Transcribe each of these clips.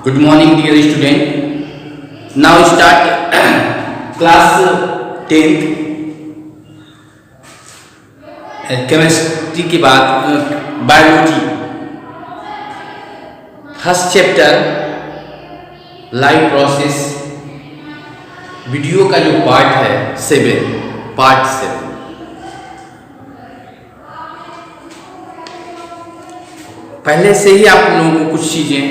Good morning, dear student. Now start class 10th chemistry के बाद biology first chapter life process video का जो part है 7 पहले से ही आप लोगों को कुछ चीज़ें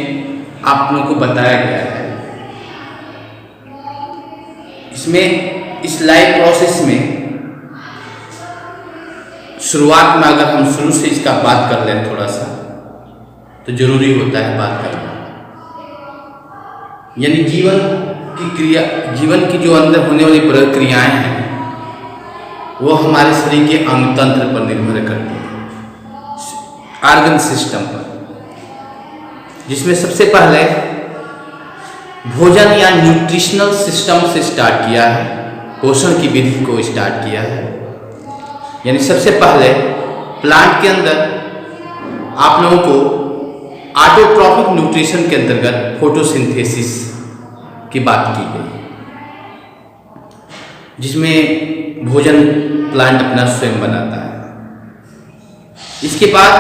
आप लोगों को बताया गया है। इसमें इस लाइफ प्रोसेस में शुरुआत में अगर हम शुरू से इसका बात कर लें थोड़ा सा तो जरूरी होता है बात करना। यानी जीवन की जो अंदर होने वाली प्रक्रियाएं हैं वो हमारे शरीर के अंग तंत्र पर निर्भर करती है, ऑर्गन सिस्टम पर, जिसमें सबसे पहले भोजन या न्यूट्रिशनल सिस्टम से स्टार्ट किया है, पोषण की विधि को स्टार्ट किया है। यानी सबसे पहले प्लांट के अंदर आप लोगों को ऑटोट्रॉफिक न्यूट्रिशन के अंतर्गत फोटोसिंथेसिस की बात की गई, जिसमें भोजन प्लांट अपना स्वयं बनाता है। इसके बाद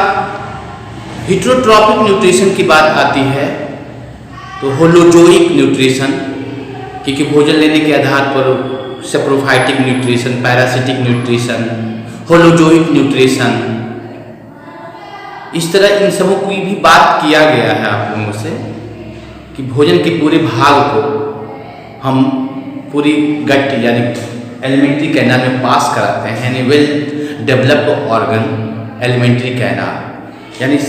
हिट्रोट्रॉपिक न्यूट्रिशन की बात आती है तो होलोजोइक न्यूट्रिशन, क्योंकि भोजन लेने के आधार पर saprophytic nutrition, parasitic nutrition, holozoic nutrition, इस तरह इन सबों की भी बात किया गया है आप लोगों से कि भोजन के पूरे भाग को हम पूरी गट यानी एलिमेंट्री कैनाल में पास कराते हैं। यानी well developed organ alimentary canal, यानी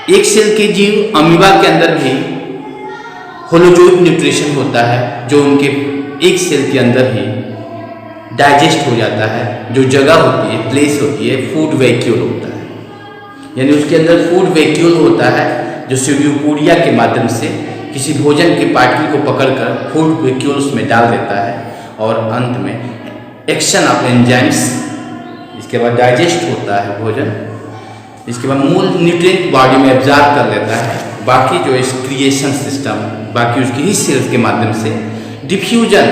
एक सेल के जीव अमीबा के अंदर भी होलोजोइक न्यूट्रिशन होता है, जो उनके एक सेल के अंदर ही डाइजेस्ट हो जाता है। जो जगह होती है, प्लेस होती है, फूड वैक्यूल होता है। यानी उसके अंदर फूड वैक्यूल होता है जो स्यूडोपोडिया के माध्यम से किसी भोजन के पार्टिकल को पकड़कर फूड वैक्यूल्स में डाल देता है और अंत में एक्शन ऑफ एंजाइम्स, इसके बाद डाइजेस्ट होता है भोजन। इसके बाद मूल न्यूट्रिएंट बॉडी में एब्जॉर्ब कर लेता है। बाकी जो एक्सक्रिएशन सिस्टम, बाकी उसकी ही सेल्स के माध्यम से डिफ्यूजन,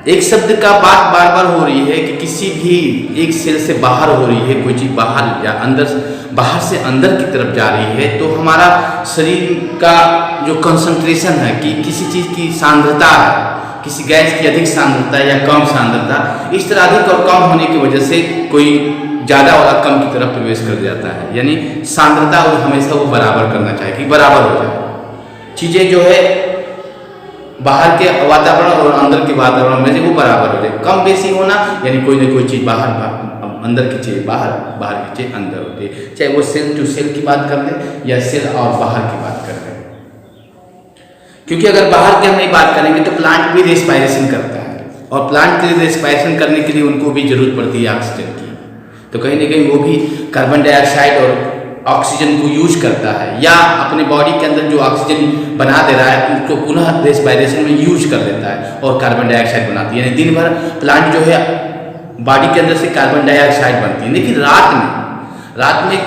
एक शब्द का बात बार बार हो रही है कि किसी भी एक सेल से बाहर हो रही है, कोई चीज़ बाहर या अंदर, बाहर से अंदर की तरफ जा रही है, तो हमारा शरीर का जो कंसंट्रेशन है कि किसी चीज़ की सांद्रता है, किसी गैस की अधिक सांद्रता या कम सांद्रता, इस तरह अधिक और कम होने की वजह से कोई ज़्यादा वाला कम की तरफ प्रवेश कर जाता है। यानी सांद्रता हमेशा वो बराबर करना चाहिए कि बराबर हो जाए। चीज़ें जो है बाहर के वातावरण और अंदर के वातावरण में से वो बराबर हो जाए। कम बेसी होना यानी कोई ना कोई चीज़ अंदर की चीज़ बाहर, बाहर की चीज़ अंदर होती है। चाहे वो सेल टू सेल की बात कर ले या सेल और बाहर की बात कर ले, क्योंकि अगर बाहर की हम नहीं बात करेंगे तो प्लांट भी रेस्पायरेशन करता है, और प्लांट के लिए रेस्पायरेशन करने के लिए उनको भी जरूरत पड़ती है ऑक्सीजन की। तो कहीं ना कहीं वो भी कार्बन डाइऑक्साइड और ऑक्सीजन को यूज करता है, या अपने बॉडी के अंदर जो ऑक्सीजन बना दे रहा है उसको पुनः रेस्पायरेशन में यूज कर लेता है और कार्बन डाइऑक्साइड बनाती है। यानी दिन भर प्लांट जो है बॉडी के अंदर से कार्बन डाइऑक्साइड बनती है, लेकिन रात में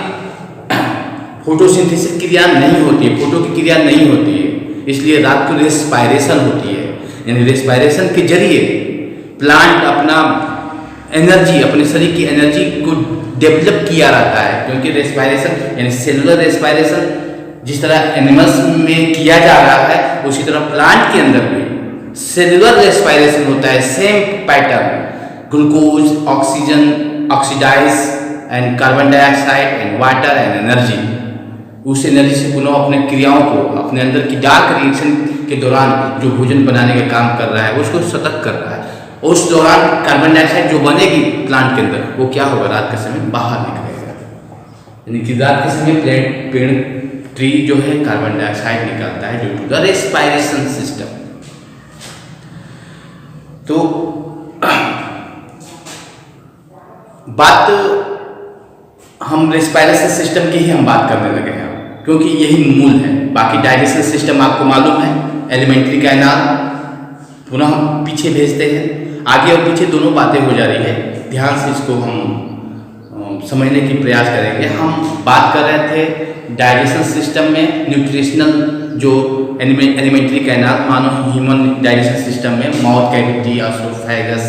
फोटोसिंथेसिस क्रिया नहीं होती है, फोटो की क्रिया नहीं होती है, इसलिए रात को रेस्पायरेशन होती है। यानी रेस्पायरेशन के जरिए प्लांट अपना एनर्जी, अपने शरीर की एनर्जी को डेवलप किया रहता है, क्योंकि रेस्पायरेशन यानी सेलुलर रेस्पायरेशन जिस तरह एनिमल्स में किया जा रहा है, उसी तरह प्लांट के अंदर भी सेलुलर रेस्पायरेशन होता है। Same pattern, glucose, oxygen, oxidize and carbon dioxide and water and energy, उस एनर्जी से पुनः अपने क्रियाओं को, अपने अंदर की डार्क रिएक्शन के दौरान जो भोजन बनाने का काम कर रहा है उसको सतर्क कर रहा है। उस दौरान कार्बन डाइऑक्साइड जो बनेगी प्लांट के अंदर, वो क्या होगा, रात के समय बाहर निकलेगा। यानी कि रात के समय पेड़ ट्री जो है कार्बन डाइऑक्साइड निकालता है due to the respiration system. तो बात हम रेस्पायरेशन सिस्टम की ही हम बात करने लगे हैं, क्योंकि यही मूल है। बाकी डाइजेशन सिस्टम आपको मालूम है, एलिमेंट्री कैनाल, पुनः हम पीछे भेजते हैं, आगे और पीछे दोनों बातें हो जा रही है। ध्यान से इसको हम समझने की प्रयास करेंगे। हम बात कर रहे थे डाइजेशन सिस्टम में न्यूट्रिशनल जो एलिमेंट्री कैनाल मानो ह्यूमन डाइजेशन सिस्टम में mouth cavity, oesophagus,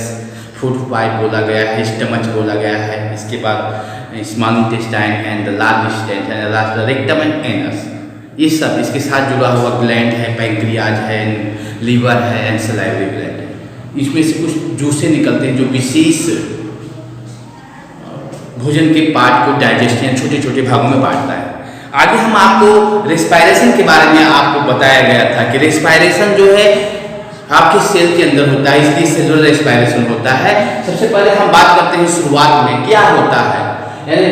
food pipe बोला गया है, स्टमच बोला गया है, इसके बाद small intestine and the large intestine and last rectum and anus, ये सब इसके साथ जुड़ा हुआ ग्लैंड है, पैंक्रियाज है, लीवर है एंड सलाइवरी ग्लैंड है। इसमें से कुछ जूसें निकलते हैं जो विशेष भोजन के पार्ट को डाइजेशन छोटे छोटे भागों में बांटता है। आगे हम आपको रेस्पायरेशन के बारे में आपको बताया गया था कि रेस्पायरेशन जो है आपके सेल के अंदर होता है, इसलिए सेलुलर रेस्पायरेशन होता है। सबसे पहले हम बात करते हैं शुरुआत में क्या होता है, यानी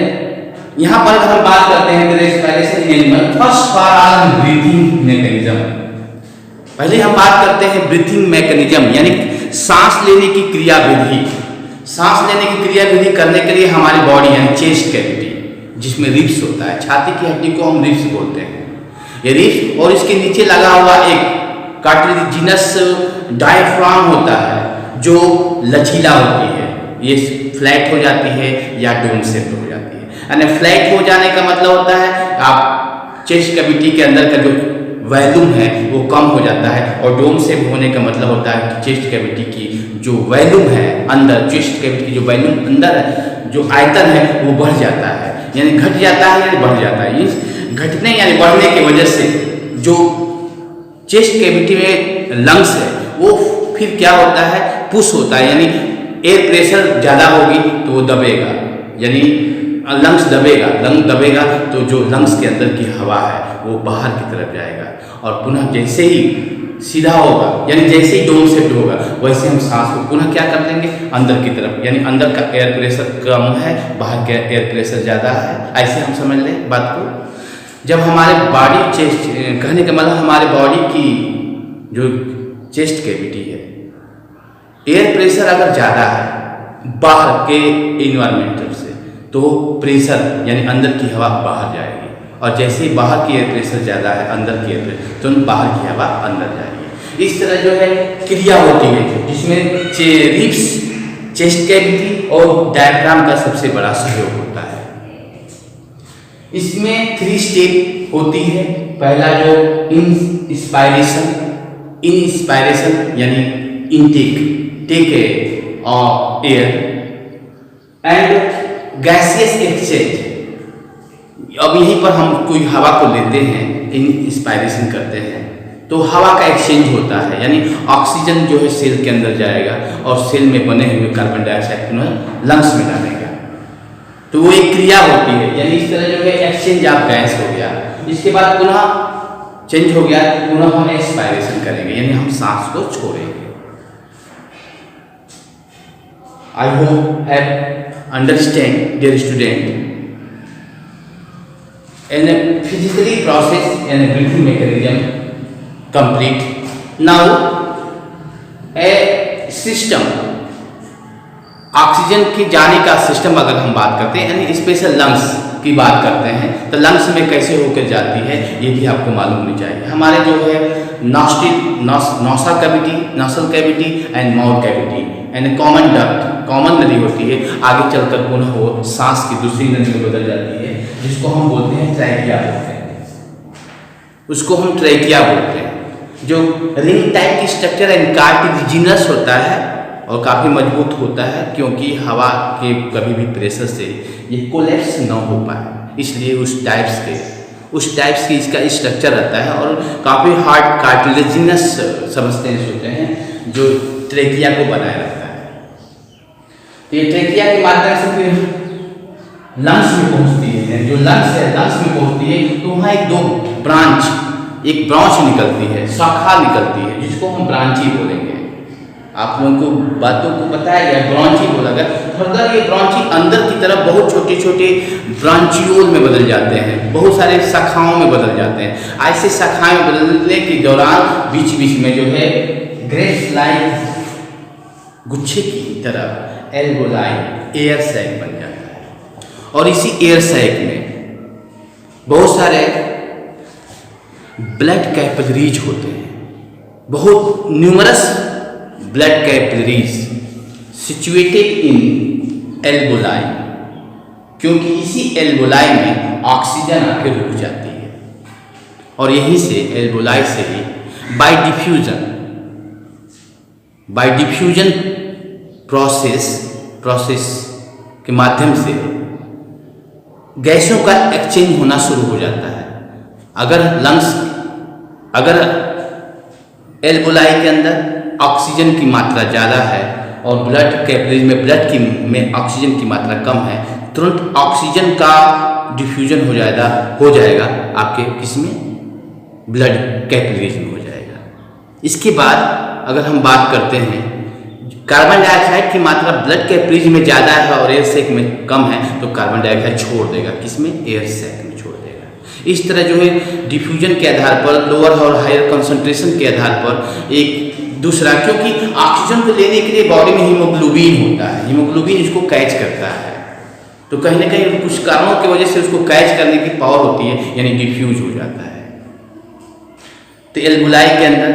यहाँ पर हम बात करते हैं respiration animal first for all breathing mechanism. पहले हम बात करते हैं ब्रीथिंग मैकेनिज्म यानी सांस लेने की क्रिया विधि। सांस लेने की क्रिया विधि करने के लिए हमारी बॉडी यानी चेस्ट कैविटी जिसमें रिब्स होता है, छाती की हड्डी को हम रिब्स बोलते हैं, ये रिब्स और इसके नीचे लगा हुआ एक कार्टिलेजिनस डायफ्राम होता है जो लचीला होती है, ये फ्लैट हो जाती है या डोम शेप हो जाती है। यानी फ्लैट हो जाने का मतलब होता है आप चेस्ट कैविटी के अंदर का जो वॉल्यूम है वो कम हो जाता है, और डोम शेप होने का मतलब होता है कि चेस्ट कैविटी की जो वॉल्यूम है अंदर, चेस्ट कैविटी की जो वॉल्यूम अंदर है, जो आयतन है वो बढ़ जाता है, यानी घट जाता है यानी बढ़ जाता है। इस घटने यानी बढ़ने की वजह से जो चेस्ट कैविटी में लंग्स है वो फिर क्या होता है, पुश होता है, यानी एयर प्रेशर ज़्यादा होगी तो वो दबेगा, यानी लंग्स दबेगा, लंग दबेगा तो जो लंग्स के अंदर की हवा है वो बाहर की तरफ जाएगा, और पुनः जैसे ही सीधा होगा यानी जैसे ही डोम शेप होगा वैसे हम सांस को पुनः क्या कर देंगे अंदर की तरफ, यानी अंदर का एयर प्रेशर कम है, बाहर का एयर प्रेशर ज़्यादा है। ऐसे हम समझ लें बात को। जब हमारे बॉडी चेस्ट कहने का मतलब हमारे बॉडी की जो चेस्ट कैविटी है, एयर प्रेशर अगर ज़्यादा है बाहर के इन्वायरमेंटल से तो प्रेशर यानी अंदर की हवा बाहर जाएगी, और जैसे ही बाहर की एयर प्रेशर ज़्यादा है अंदर की एयर प्रेशर तो बाहर की हवा अंदर जाएगी। इस तरह जो है क्रिया होती है जिसमें रिब्स, चेस्ट कैविटी और डायफ्राम का सबसे बड़ा सहयोग होता है। इसमें 3 स्टेप होती है। पहला जो इंस्पायरेशन यानी intake, take air and gaseous exchange. अब यहीं पर हम कोई हवा को लेते हैं, इंस्पायरेशन करते हैं तो हवा का एक्सचेंज होता है, यानी ऑक्सीजन जो है सेल के अंदर जाएगा और सेल में बने हुए कार्बन डाइऑक्साइड को लंग्स में डालेगा, तो वो एक क्रिया होती है। यानी इस तरह जो है एक्सचेंज ऑफ गैस हो गया, इसके बाद पुनः चेंज हो गया, पुनः हम एक्सपायरेशन करेंगे यानी हम सांस को छोड़ेंगे। I hope have understand dear student and physically process and breathing mechanism complete. Now a system, oxygen के जाने का सिस्टम अगर हम बात करते हैं यानी स्पेशल लंग्स की बात करते हैं तो लंग्स में कैसे होकर जाती है ये भी आपको मालूम होनी चाहिए। हमारे जो है nostril cavity and mouth cavity and common duct, common नली होती है, आगे चलकर पुनः वो सांस की दूसरी नली में बदल जाती है जिसको हम बोलते हैं ट्रैकिया बोलते हैं, उसको हम ट्रैकिया बोलते हैं, जो रिंग टाइप की स्ट्रक्चर एंड कार्टिलेजिनस होता है और काफ़ी मजबूत होता है क्योंकि हवा के कभी भी प्रेशर से ये कोलैप्स न हो पाए, इसलिए उस टाइप्स की इसका स्ट्रक्चर रहता है और काफ़ी हार्ड कार्टिलेजिनस सबस्टेंस होते हैं जो ट्रैकिया को बनाए रखता है। तो ये ट्रैकिया के माध्यम से फिर लंग्स में पहुंचती है, जो लंग्स है लंग्स में पहुंचती है तो वहाँ एक ब्रांच निकलती है, शाखा निकलती है जिसको हम ब्रांची बोलेंगे। आप लोगों को बातों को बताया गया ब्रांची बोला गया, फर्दर ये ब्रांची अंदर की तरफ बहुत छोटे छोटे ब्रांचियोल में बदल जाते हैं, बहुत सारे शाखाओं में बदल जाते हैं। ऐसे शाखाएं बदलने के दौरान बीच बीच में जो है ग्रेप्स लाइक गुच्छे की तरफ एल्वोलाई एयर सैक बन जाता है, और इसी एयर सैक में बहुत सारे ब्लड कैपिलरीज होते हैं, बहुत numerous blood capillaries situated in alveoli क्योंकि इसी एल्वोलाई में ऑक्सीजन आके रुक जाती है और यहीं से एल्वोलाई से ही बाय डिफ्यूजन प्रोसेस के माध्यम से गैसों का एक्सचेंज होना शुरू हो जाता है। अगर एल्वोलाई के अंदर ऑक्सीजन की मात्रा ज़्यादा है और ब्लड कैपिलरीज में ऑक्सीजन की मात्रा कम है, तुरंत ऑक्सीजन का डिफ्यूजन हो जाएगा आपके किसमें, ब्लड कैपिलरीज में हो जाएगा। इसके बाद अगर हम बात करते हैं कार्बन डाइऑक्साइड की मात्रा ब्लड कैपिलरीज में ज़्यादा है और एयर सैक में कम है, तो कार्बन डाइऑक्साइड छोड़ देगा किसमें, एयर सैक में छोड़ देगा। इस तरह जो है डिफ्यूजन के आधार पर, लोअर और हायर कंसंट्रेशन के आधार पर एक दूसरा, क्योंकि ऑक्सीजन को लेने के लिए बॉडी में हीमोग्लोबिन होता है, हीमोग्लोबिन इसको कैच करता है, तो कहीं ना कहीं कुछ कारणों की वजह से उसको कैच करने की पावर होती है, यानी डिफ्यूज हो जाता है। तो एल्वोलाई के अंदर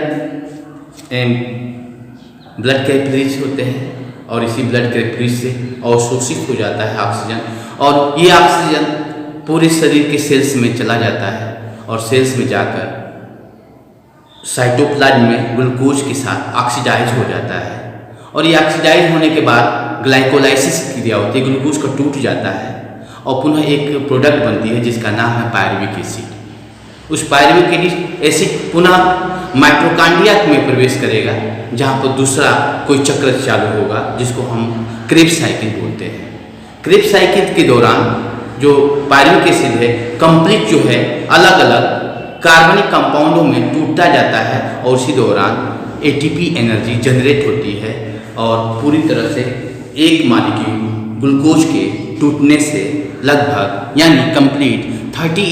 ब्लड कैपिलरीज होते हैं और इसी ब्लड कैपिलरीज से अवशोषित हो जाता है ऑक्सीजन, और ये ऑक्सीजन पूरे शरीर के सेल्स में चला जाता है और सेल्स में जाकर साइटोप्लाज्म में ग्लूकोज के साथ ऑक्सीडाइज हो जाता है, और ये ऑक्सीडाइज होने के बाद ग्लाइकोलाइसिस की क्रिया होती है, ग्लूकोज का टूट जाता है और पुनः एक प्रोडक्ट बनती है जिसका नाम है पायरुविक एसिड। उस पायरुविक एसिड पुनः माइटोकॉन्ड्रिया में प्रवेश करेगा, जहाँ पर दूसरा कोई चक्र चालू होगा जिसको हम क्रेब्स साइकिल बोलते हैं। क्रेब्स साइकिल के दौरान जो पायरुविक एसिड है कंप्लीट जो है अलग अलग कार्बनिक कंपाउंडों में टूटता जाता है और उसी दौरान एटीपी एनर्जी जनरेट होती है और पूरी तरह से एक मॉलिक्यूल ग्लूकोज के टूटने से लगभग यानी कंप्लीट 38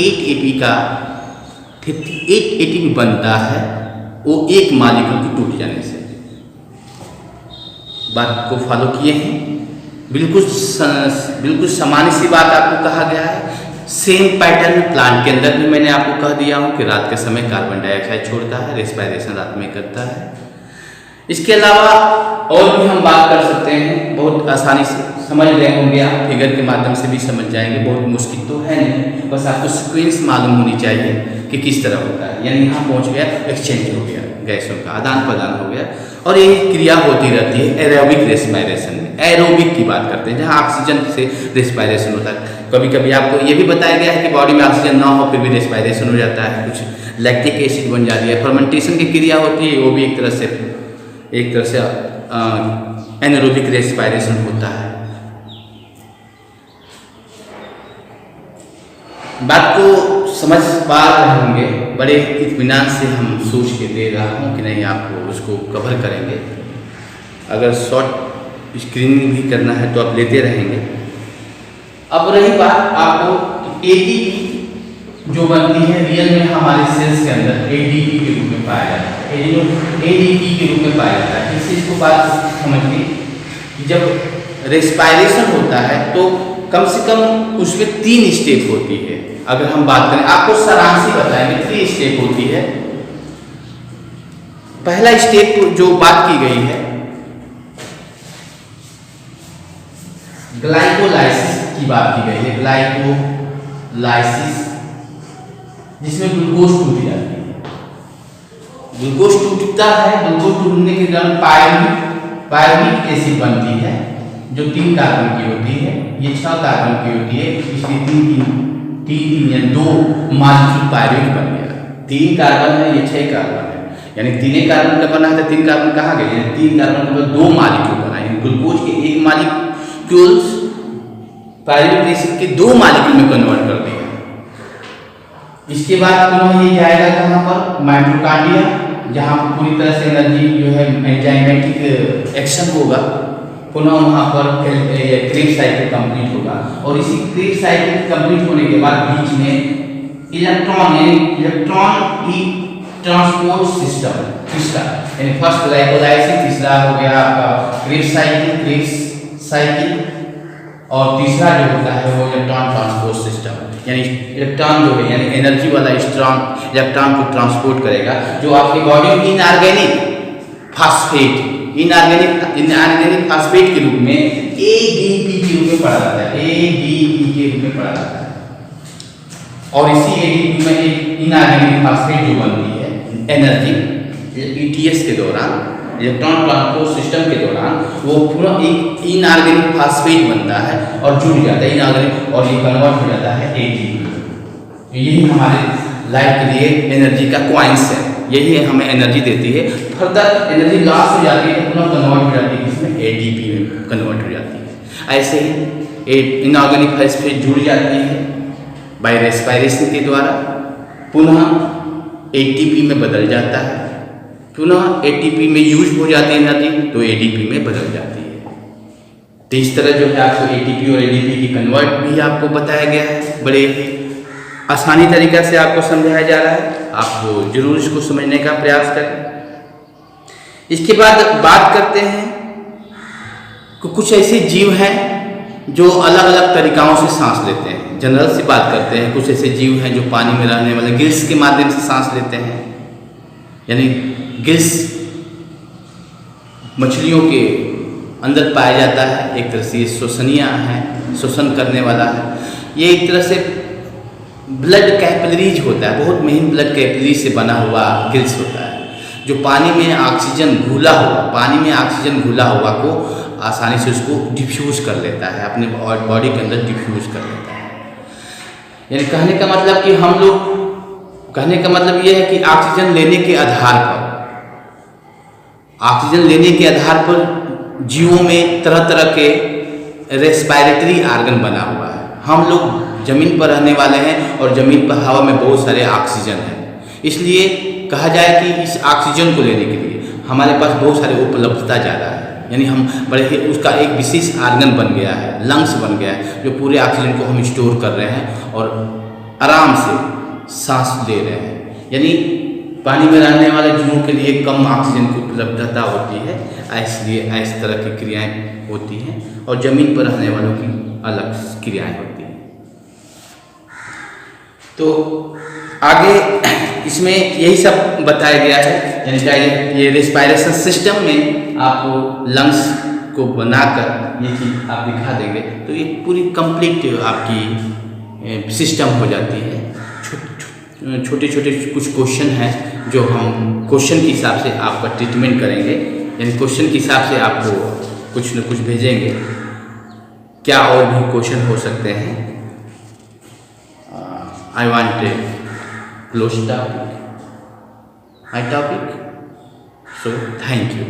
एटीपी बनता है, वो एक मॉलिक्यूल के टूट जाने से। बात को फॉलो किए हैं, बिल्कुल सामान्य सी बात आपको कहा गया है। सेम पैटर्न प्लांट के अंदर भी मैंने आपको कह दिया हूँ कि रात के समय कार्बन डाइऑक्साइड छोड़ता है, रेस्पिरेशन रात में करता है। इसके अलावा और भी हम बात कर सकते हैं, बहुत आसानी से समझ रहे होंगे आप, फिगर के माध्यम से भी समझ जाएंगे, बहुत मुश्किल तो है नहीं, बस आपको सीक्वेंस मालूम होनी चाहिए कि किस तरह होता है। यानी यहाँ पहुँच गया, एक्सचेंज हो गया, गैसों का आदान प्रदान हो गया, और यही क्रिया होती रहती है एरोबिक रेस्पिरेशन में। एरोबिक की बात करते हैं जहाँ ऑक्सीजन से रेस्पिरेशन होता है। कभी कभी आपको ये भी बताया गया है कि बॉडी में ऑक्सीजन ना हो फिर भी रेस्पिरेशन हो जाता है, कुछ लैक्टिक एसिड बन जाती है, फर्मेंटेशन की क्रिया होती है, वो भी एक तरह से एनारोबिक रेस्पिरेशन होता है। बात को समझ पा रहे होंगे, बड़े इत्मीनान से हम सोच के दे रहा हूँ कि नहीं आपको उसको कवर करेंगे। अगर शॉर्ट स्क्रीनिंग भी करना है तो आप लेते रहेंगे। अब रही बात आपको एटीपी जो बनती है रियल में हमारे सेल्स के अंदर एडीपी के रूप में पाया जाता है, एडीपी के रूप में पाया जाता है। इससे इसको बात समझिए कि जब रेस्पिरेशन होता है तो कम से कम उसमें 3 स्टेप होती है। अगर हम बात करें, आपको सारांश ही बताएंगे, 3 स्टेप होती है। पहला स्टेप जो बात की गई है ग्लाइकोलाइसिस की बात की गई है, ग्लाइकोलाइसिस, जिसमें ग्लूकोज टूट जाती है। ग्लूकोज टूटता है, ग्लूकोज टूटने के कारण पायरुविक एसिड बनती है जो 3 कार्बन की होती है, ये 6 कार्बन की होती है, इसलिए 3 या 2 मॉलिक्यूल पायरुविक बन गया। 3 कार्बन है, ये 6 कार्बन है, यानी 3 कार्बन का बना है तो 3 कार्बन कहाँ गए, 3 कार्बन का 2 मॉलिक्यूल बना है। ग्लूकोज के 1 मॉलिक्यूल्स पायरुविक एसिड के 2 मॉलिक्यूल में कन्वर्ट कर दिया। इसके बाद पुनः ये जाएगा कहाँ पर, माइटोकॉन्ड्रिया, जहाँ पर पूरी तरह से एनर्जी जो है एंजाइमेटिक एक्शन होगा, पुनः वहाँ पर क्रेब्स साइकिल कंप्लीट होगा, और इसी क्रेब्स साइकिल कंप्लीट होने के बाद बीच में इलेक्ट्रॉन की ट्रांसपोर्ट सिस्टम, तीसरा यानी फर्स्ट ग्लाइकोलाइसिस, तीसरा हो गया आपका क्रेब्स साइकिल, और तीसरा जो होता है वो इलेक्ट्रॉन ट्रांसपोर्ट सिस्टम, यानी इलेक्ट्रॉन जो है यानी एनर्जी वाला इलेक्ट्रॉन को ट्रांसपोर्ट करेगा, जो आपकी बॉडी में इनऑर्गेनिक फास्फेट इनऑर्गेनिक फास्फेट के रूप में एडीपी के रूप में पढ़ा जाता है, एडीपी के रूप में पढ़ा जाता है। और इसी एडीपी में एक इनऑर्गेनिक फास्फेट जो बनती है एनर्जी ईटीएस के दौरान, इलेक्ट्रॉन ट्रांसपोर्ट सिस्टम के दौरान, वो पूरा एक इनऑर्गेनिक फास्फेट बनता है और जुड़ जाता है इनऑर्गेनिक, और ये कन्वर्ट हो जाता है एटीपी। यही हमारे लाइफ के लिए एनर्जी का क्वाइंस है, यही हमें एनर्जी देती है। फर्दर एनर्जी लॉस हो जाती है तो पुनः कन्वर्ट हो जाती है, इसमें एटीपी में कन्वर्ट हो जाती है। ऐसे ही इनऑर्गेनिक फास्फेट जुड़ जाती है बाय रेस्पायरेशन के द्वारा, पुनः एटीपी में बदल जाता है, पुनः एटीपी में यूज हो जाती है एनर्जी तो एडीपी में बदल जाती है। तो इस तरह जो है आपको एटीपी और एडीपी की कन्वर्ट भी आपको बताया गया है, बड़े आसानी तरीक़ा से आपको समझाया जा रहा है। आप जरूर इसको समझने का प्रयास करें। इसके बाद बात करते हैं कि कुछ ऐसे जीव हैं जो अलग अलग तरीक़ाओं से सांस लेते हैं। जनरल से बात करते हैं, कुछ ऐसे जीव हैं जो पानी में रहने वाले गिल्स के माध्यम से सांस लेते हैं, यानी गिल्स मछलियों के अंदर पाया जाता है। एक तरह से ये श्वसनीय है, श्वसन करने वाला है। ये एक तरह से ब्लड कैपिलरीज होता है, बहुत महीन ब्लड कैपिलरी से बना हुआ गिल्स होता है, जो पानी में ऑक्सीजन घुला हुआ को आसानी से उसको डिफ्यूज़ कर लेता है, अपने बॉडी के अंदर डिफ्यूज़ कर लेता है। यानी कहने का मतलब कि हम लोग, कहने का मतलब ये है कि ऑक्सीजन लेने के आधार पर जीवों में तरह तरह के रेस्पिरेटरी ऑर्गन बना हुआ है। हम लोग ज़मीन पर रहने वाले हैं और ज़मीन पर हवा में बहुत सारे ऑक्सीजन हैं, इसलिए कहा जाए कि इस ऑक्सीजन को लेने के लिए हमारे पास बहुत सारे उपलब्धता ज़्यादा है। यानी हम बड़े ही उसका एक विशेष ऑर्गन बन गया है, लंग्स बन गया है, जो पूरे ऑक्सीजन को हम स्टोर कर रहे हैं और आराम से सांस ले रहे हैं। यानी पानी में रहने वाले जीवों के लिए कम ऑक्सीजन की उपलब्धता होती है, इसलिए इस तरह की क्रियाएं होती हैं, और ज़मीन पर रहने वालों की अलग क्रियाएं होती हैं। तो आगे इसमें यही सब बताया गया है, यानी ये रेस्पिरेशन सिस्टम में आपको लंग्स को बनाकर ये चीज़ आप दिखा देंगे तो ये पूरी कंप्लीट आपकी सिस्टम हो जाती है। छोटे छोटे कुछ क्वेश्चन हैं जो हम क्वेश्चन के हिसाब से आपका ट्रीटमेंट करेंगे, यानी क्वेश्चन के हिसाब से आपको कुछ न कुछ भेजेंगे। क्या और भी क्वेश्चन हो सकते हैं? I want to close topic, my topic. So thank you.